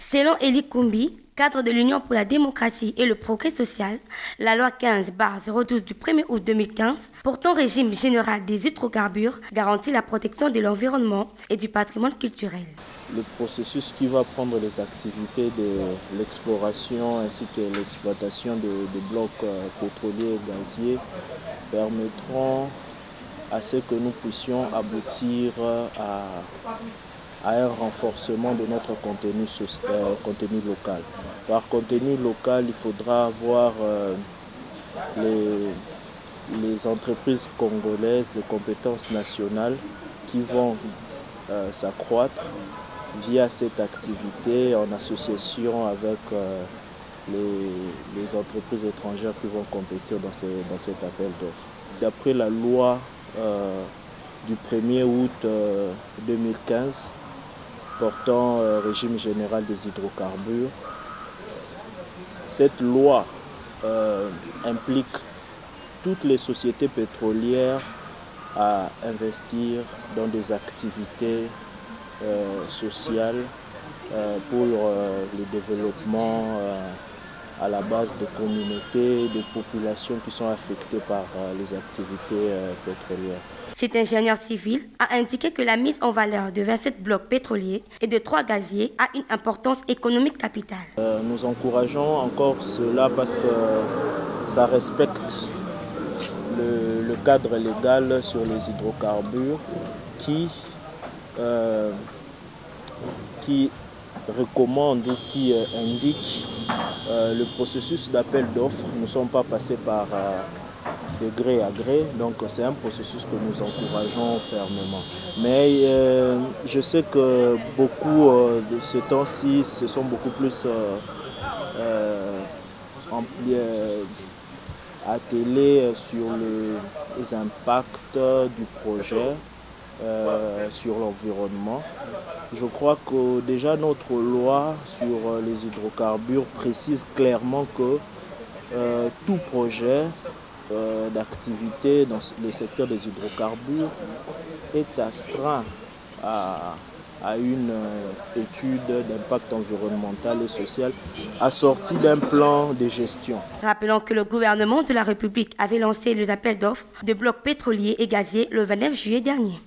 Selon Eli Koumbi, cadre de l'Union pour la démocratie et le progrès social, la loi 15/012 du 1er août 2015 portant régime général des hydrocarbures garantit la protection de l'environnement et du patrimoine culturel. Le processus qui va prendre les activités de l'exploration ainsi que l'exploitation de blocs pétroliers et gaziers permettront à ce que nous puissions aboutir à un renforcement de notre contenu local. Par contenu local, il faudra avoir les entreprises congolaises de compétences nationales qui vont s'accroître via cette activité en association avec les entreprises étrangères qui vont compétir dans cet appel d'offres. D'après la loi du 1er août 2015 portant régime général des hydrocarbures, cette loi implique toutes les sociétés pétrolières à investir dans des activités sociales pour le développement à la base des communautés, des populations qui sont affectées par les activités pétrolières. Cet ingénieur civil a indiqué que la mise en valeur de 27 blocs pétroliers et de 3 gaziers a une importance économique capitale. Nous encourageons encore cela parce que ça respecte le cadre légal sur les hydrocarbures qui recommande ou qui indique le processus d'appel d'offres. Nous ne sommes pas passés par de gré à gré, donc c'est un processus que nous encourageons fermement. Mais je sais que beaucoup de ce temps-ci se sont beaucoup plus attelés sur les impacts du projet sur l'environnement. Je crois que déjà notre loi sur les hydrocarbures précise clairement que tout projet d'activité dans le secteur des hydrocarbures est astreint à une étude d'impact environnemental et social assortie d'un plan de gestion. Rappelons que le gouvernement de la République avait lancé les appels d'offres de blocs pétroliers et gaziers le 29 juillet dernier.